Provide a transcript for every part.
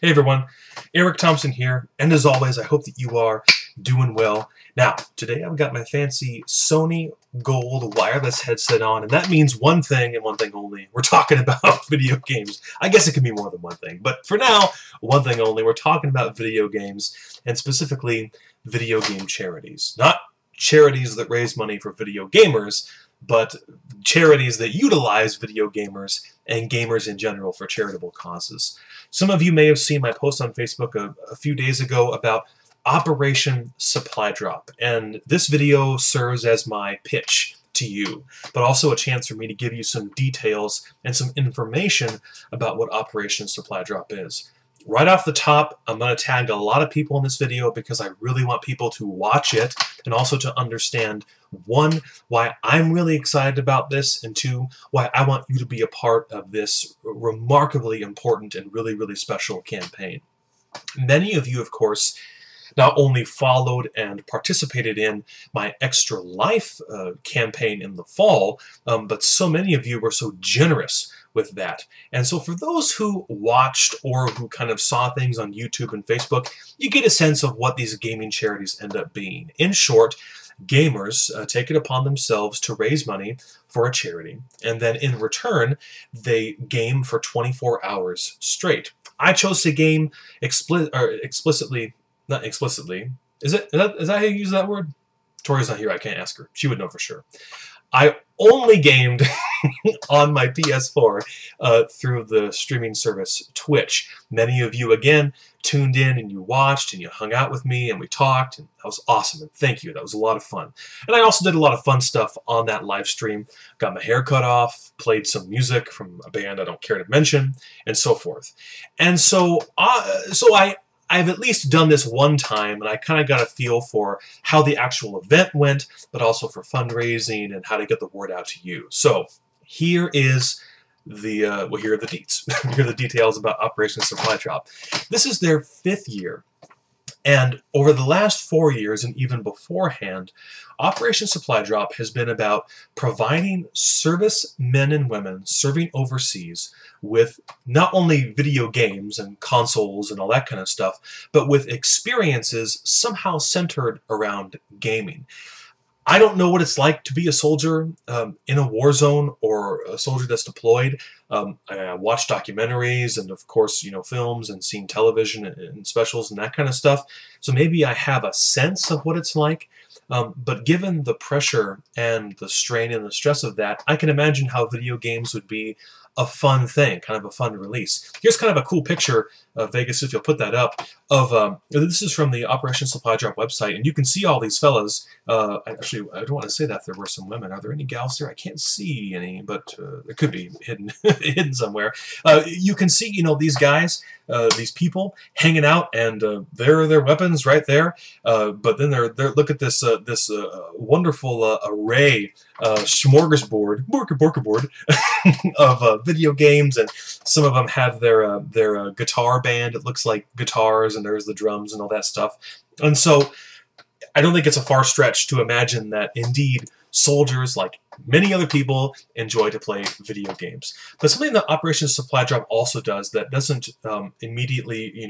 Hey everyone, Eric Thompson here, and as always, I hope that you are doing well. Now, today I've got my fancy Sony Gold wireless headset on, and that means one thing and one thing only. We're talking about video games. I guess it can be more than one thing, but for now, one thing only. We're talking about video games, and specifically video game charities. Not charities that raise money for video gamers, but charities that utilize video gamers and gamers in general for charitable causes. Some of you may have seen my post on Facebook a few days ago about Operation Supply Drop, and this video serves as my pitch to you, but also a chance for me to give you some details and some information about what Operation Supply Drop is. Right off the top, I'm going to tag a lot of people in this video because I really want people to watch it and also to understand, one, why I'm really excited about this, and two, why I want you to be a part of this remarkably important and really, really special campaign. Many of you, of course, not only followed and participated in my Extra Life campaign in the fall, but so many of you were so generous with that. And so for those who watched or who kind of saw things on YouTube and Facebook, you get a sense of what these gaming charities end up being. In short, gamers take it upon themselves to raise money for a charity, and then in return, they game for 24 hours straight. I chose to game explicitly, not explicitly. Is that how you use that word? Tori's not here. I can't ask her. She would know for sure. I only gamed on my PS4 through the streaming service Twitch. Many of you, again, tuned in and you watched and you hung out with me and we talked, and that was awesome, and thank you. That was a lot of fun. And I also did a lot of fun stuff on that live stream. Got my hair cut off, played some music from a band I don't care to mention, and so forth. And so I've at least done this one time, and I kind of got a feel for how the actual event went, but also for fundraising and how to get the word out to you. So here is the here are the deets. Here are the details about Operation Supply Drop. This is their 5th year, and over the last 4 years and even beforehand, Operation Supply Drop has been about providing service men and women serving overseas with not only video games and consoles and all that kind of stuff, but with experiences somehow centered around gaming. I don't know what it's like to be a soldier in a war zone or a soldier that's deployed. I watch documentaries and, of course, films and seen television and specials and that kind of stuff. So maybe I have a sense of what it's like. But given the pressure and the strain and the stress of that, I can imagine how video games would be a fun thing, kind of a fun release. Here's kind of a cool picture of Vegas, if you'll put that up, of, this is from the Operation Supply Drop website, and you can see all these fellas. Actually, I don't want to say that there were some women. Are there any gals there? I can't see any, but there could be hidden hidden somewhere. You can see, these guys, these people hanging out, and there are their weapons right there. But then they're look at this this wonderful array, smorgasbord of video games, and some of them have their guitar band. It looks like guitars, and there's the drums and all that stuff. And so I don't think it's a far stretch to imagine that indeed soldiers, like many other people, enjoy to play video games. But something that Operation Supply Drop also does that doesn't immediately,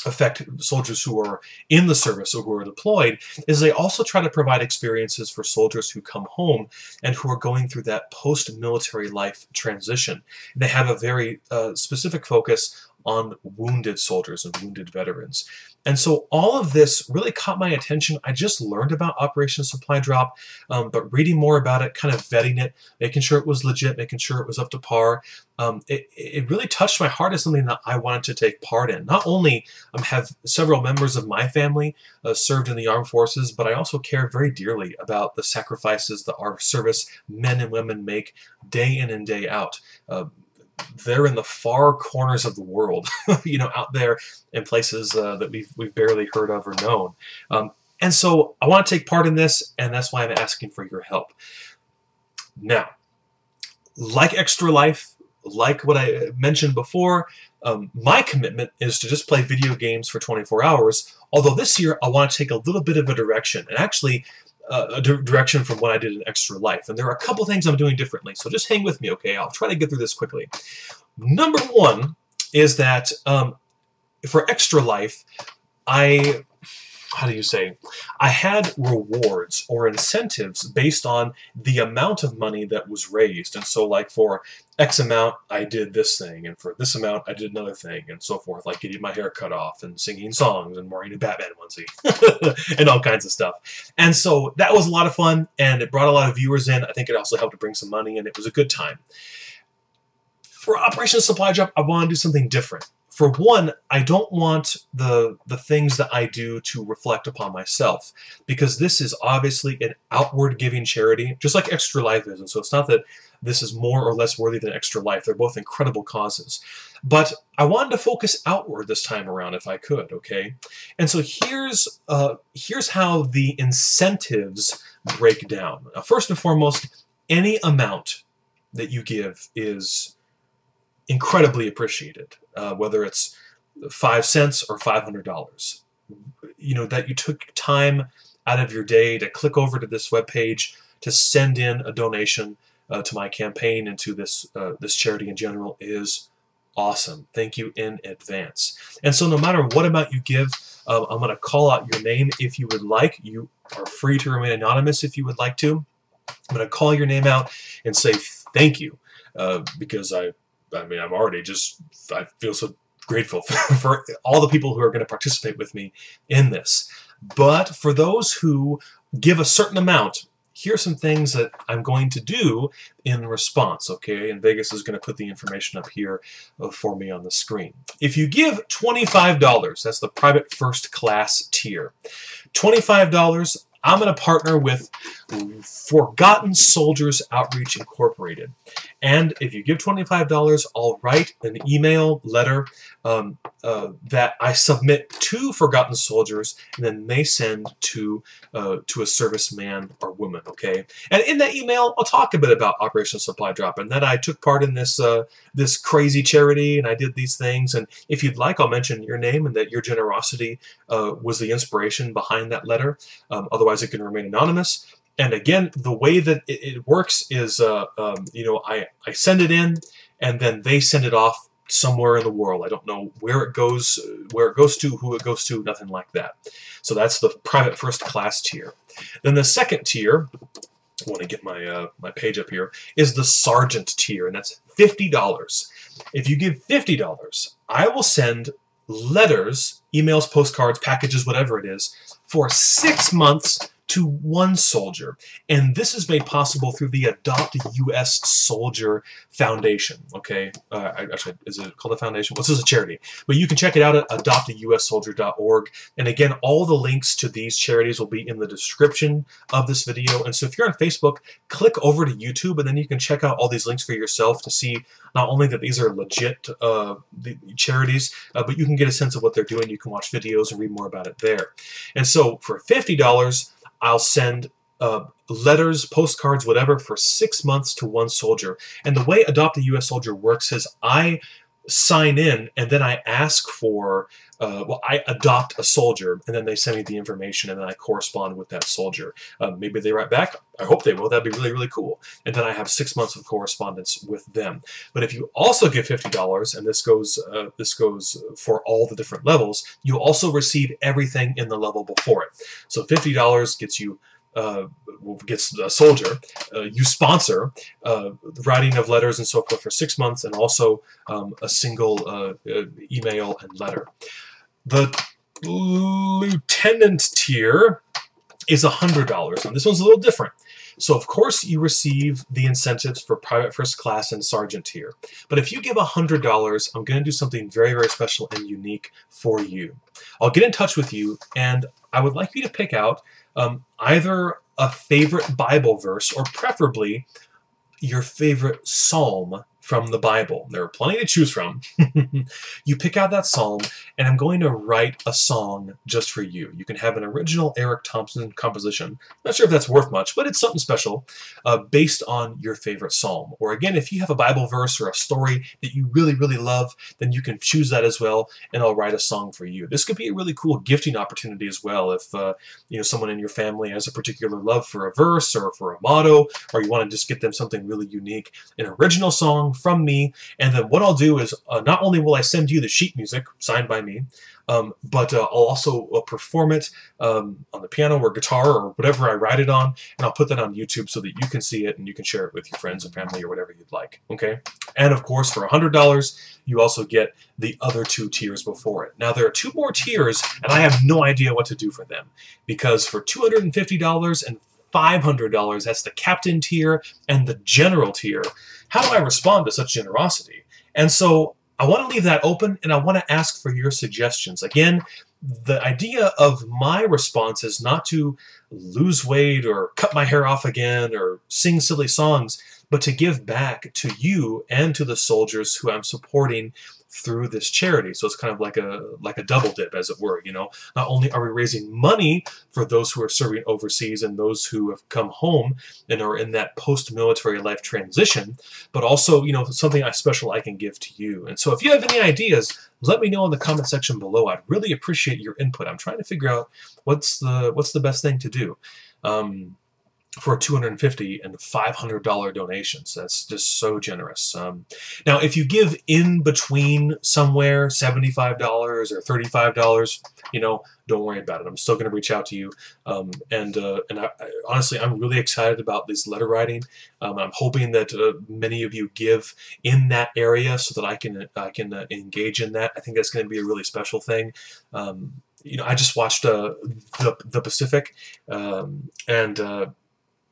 affect soldiers who are in the service or who are deployed, is they also try to provide experiences for soldiers who come home and who are going through that post-military life transition. They have a very specific focus on wounded soldiers and wounded veterans. And so all of this really caught my attention. I just learned about Operation Supply Drop, but reading more about it, kind of vetting it, making sure it was legit, making sure it was up to par, it really touched my heart as something that I wanted to take part in. Not only have several members of my family served in the armed forces, but I also care very dearly about the sacrifices that our service men and women make day in and day out. They're in the far corners of the world, out there in places that we've barely heard of or known. And so I want to take part in this, and that's why I'm asking for your help. Now, like Extra Life, like what I mentioned before, my commitment is to just play video games for 24 hours, although this year I want to take a little bit of a direction, and actually a direction from what I did in Extra Life. And there are a couple things I'm doing differently, so just hang with me, okay? I'll try to get through this quickly. Number one is that for Extra Life, how do you say, I had rewards or incentives based on the amount of money that was raised. And so, like, for X amount, I did this thing, and for this amount, I did another thing, and so forth, like getting my hair cut off and singing songs and wearing a Batman onesie and all kinds of stuff. And so that was a lot of fun, and it brought a lot of viewers in. I think it also helped to bring some money, and it was a good time. For Operation Supply Drop, I want to do something different. For one, I don't want the things that I do to reflect upon myself, because this is obviously an outward giving charity, just like Extra Life is. And so it's not that this is more or less worthy than Extra Life. They're both incredible causes. But I wanted to focus outward this time around if I could, okay? And so here's how the incentives break down. First and foremost, any amount that you give is incredibly appreciated, whether it's 5 cents or $500. You know, that you took time out of your day to click over to this webpage to send in a donation to my campaign and to this this charity in general is awesome. Thank you in advance. And so no matter what amount you give, I'm going to call out your name if you would like. You are free to remain anonymous if you would like to. I'm going to call your name out and say thank you, because I mean, I feel so grateful for all the people who are going to participate with me in this. But for those who give a certain amount, here's some things that I'm going to do in response, okay? And Vegas is going to put the information up here for me on the screen. If you give $25, that's the private first class tier, $25, I'm going to partner with Forgotten Soldiers Outreach Incorporated. And if you give $25, I'll write an email letter that I submit to Forgotten Soldiers, and then they send to a serviceman or woman, okay? And in that email, I'll talk a bit about Operation Supply Drop and that I took part in this this crazy charity and I did these things. And if you'd like, I'll mention your name and that your generosity was the inspiration behind that letter. Otherwise, it can remain anonymous. And again, the way that it works is, you know, I send it in, and then they send it off somewhere in the world. I don't know where it goes to, who it goes to, nothing like that. So that's the private first class tier. Then the second tier, I want to get my my page up here, is the sergeant tier, and that's $50. If you give $50, I will send letters, emails, postcards, packages, whatever it is, for 6 months to one soldier. And this is made possible through the Adopt a U.S. Soldier Foundation. Okay, actually, is it called a foundation? Well, this is a charity, but you can check it out at adoptaussoldier.org. And again, all the links to these charities will be in the description of this video. And so if you're on Facebook, click over to YouTube, and then you can check out all these links for yourself to see not only that these are legit the charities, but you can get a sense of what they're doing. You can watch videos and read more about it there. And so for $50, I'll send letters, postcards, whatever, for 6 months to one soldier. And the way Adopt a U.S. Soldier works is I sign in, and then I ask for, well, I adopt a soldier, and then they send me the information, and then I correspond with that soldier. Maybe they write back. I hope they will. That'd be really, really cool. And then I have 6 months of correspondence with them. But if you also give $50, and this goes for all the different levels, you also receive everything in the level before it. So $50 gets you gets a soldier, you sponsor writing of letters and so forth for 6 months, and also a single email and letter. The lieutenant tier is $100, and this one's a little different. So of course you receive the incentives for private first class and sergeant tier. But if you give $100, I'm going to do something very, very special and unique for you. I'll get in touch with you, and I would like you to pick out either a favorite Bible verse, or preferably your favorite psalm from the Bible. There are plenty to choose from. You pick out that psalm, and I'm going to write a song just for you. You can have an original Eric Thompson composition. Not sure if that's worth much, but it's something special based on your favorite psalm. Or again, if you have a Bible verse or a story that you really, really love, then you can choose that as well, and I'll write a song for you. This could be a really cool gifting opportunity as well. If you know, someone in your family has a particular love for a verse or for a motto, or you want to just get them something really unique, an original song from me, and then what I'll do is not only will I send you the sheet music signed by me, but I'll also perform it on the piano or guitar or whatever I write it on, and I'll put that on YouTube so that you can see it and you can share it with your friends and family or whatever you'd like, okay? And of course, for $100, you also get the other 2 tiers before it. Now, there are 2 more tiers, and I have no idea what to do for them, because for $250 and $500, that's the captain tier and the general tier. How do I respond to such generosity? And so I want to leave that open, and I want to ask for your suggestions. Again, the idea of my response is not to lose weight or cut my hair off again or sing silly songs, but to give back to you and to the soldiers who I'm supporting through this charity. So it's kind of like a double dip, as it were. You know, not only are we raising money for those who are serving overseas and those who have come home and are in that post-military life transition, but also, you know, something special I can give to you. And so if you have any ideas, let me know in the comment section below. I'd really appreciate your input. I'm trying to figure out what's the best thing to do. For $250 and $500 donations. That's just so generous. Now, if you give in between somewhere, $75 or $35, you know, don't worry about it. I'm still going to reach out to you. Honestly, I'm really excited about this letter writing. I'm hoping that many of you give in that area so that I can engage in that. I think that's going to be a really special thing. You know, I just watched the Pacific,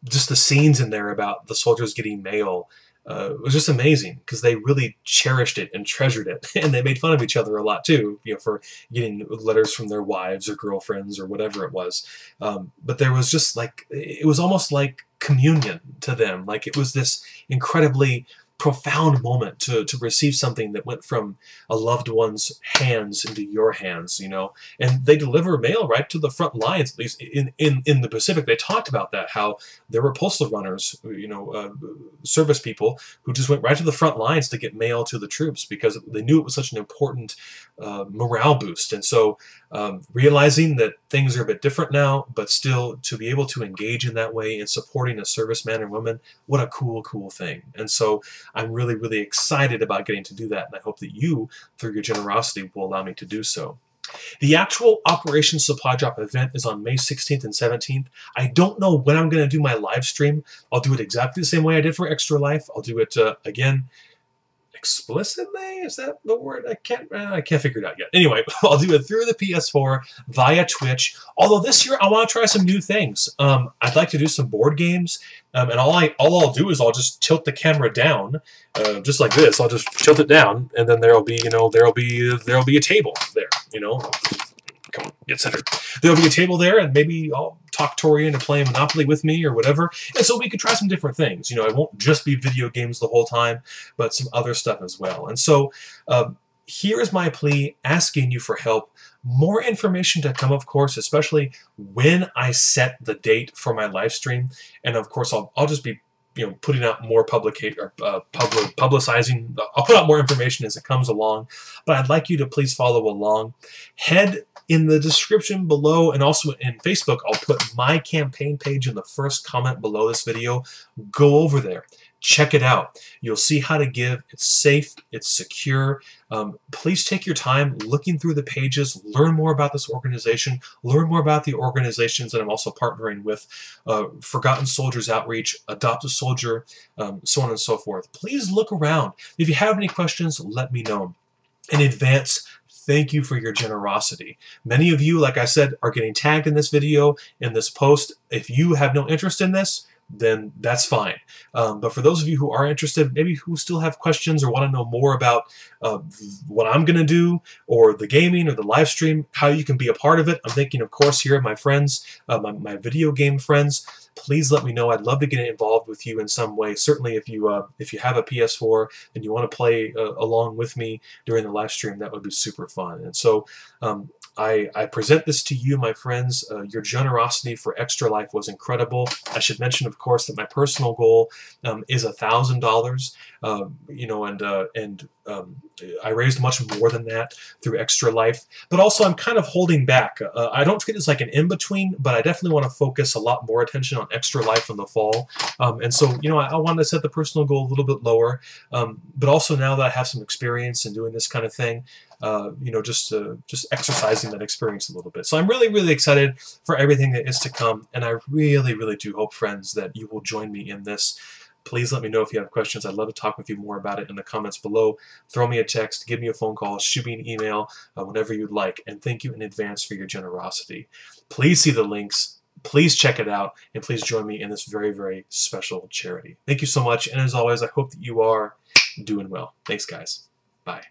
just the scenes in there about the soldiers getting mail was just amazing, because they really cherished it and treasured it, and they made fun of each other a lot too, you know, for getting letters from their wives or girlfriends or whatever it was. But there was just like, it was almost like communion to them. Like, it was this incredibly profound moment to receive something that went from a loved one's hands into your hands, you know. And they deliver mail right to the front lines. At least in the Pacific, they talked about that, how there were postal runners, you know, service people who just went right to the front lines to get mail to the troops, because they knew it was such an important morale boost. And so realizing that things are a bit different now, but still to be able to engage in that way and supporting a serviceman or woman, what a cool thing. And so I'm really, really excited about getting to do that, and I hope that you, through your generosity, will allow me to do so. The actual Operation Supply Drop event is on May 16th and 17th. I don't know when I'm going to do my live stream. I'll do it exactly the same way I did for Extra Life. I'll do it, again, explicitly? Is that the word? I can't figure it out yet. Anyway, I'll do it through the PS4 via Twitch. Although this year I want to try some new things. I'd like to do some board games, and all I'll do is I'll just tilt the camera down, just like this. I'll just tilt it down, and then there'll be, you know, there'll be a table there, you know. Come on, get centered. There'll be a table there, and maybe I'll talk Tori into playing Monopoly with me or whatever. And so we could try some different things. You know, it won't just be video games the whole time, but some other stuff as well. And so here is my plea, asking you for help. More information to come, of course, especially when I set the date for my live stream. And of course, I'll just be, you know, putting out more publicizing. I'll put out more information as it comes along, but I'd like you to please follow along. Head in the description below, and also in Facebook, I'll put my campaign page in the first comment below this video. Go over there. Check it out. You'll see how to give. It's safe. It's secure. Please take your time looking through the pages. Learn more about this organization. Learn more about the organizations that I'm also partnering with. Forgotten Soldiers Outreach, Adopt a Soldier, so on and so forth. Please look around. If you have any questions, let me know. In advance, thank you for your generosity. Many of you, like I said, are getting tagged in this video, in this post. If you have no interest in this, then that's fine. But for those of you who are interested, maybe who still have questions or want to know more about what I'm going to do, or the gaming, or the live stream, how you can be a part of it, I'm thinking, of course, here, my friends, my video game friends, please let me know. I'd love to get involved with you in some way. Certainly, if you have a PS4 and you want to play along with me during the live stream, that would be super fun. And so I present this to you, my friends. Your generosity for Extra Life was incredible. I should mention, of course, that my personal goal is $1,000. You know, and I raised much more than that through Extra Life, but also I'm kind of holding back. I don't treat it as like an in-between, but I definitely want to focus a lot more attention on Extra Life in the fall. And so, you know, I want to set the personal goal a little bit lower, but also now that I have some experience in doing this kind of thing, you know, just exercising that experience a little bit. So I'm really, really excited for everything that is to come, and I really, really do hope, friends, that you will join me in this. Please let me know if you have questions. I'd love to talk with you more about it in the comments below. Throw me a text, give me a phone call, shoot me an email, whenever you'd like. And thank you in advance for your generosity. Please see the links. Please check it out. And please join me in this very, very special charity. Thank you so much. And as always, I hope that you are doing well. Thanks, guys. Bye.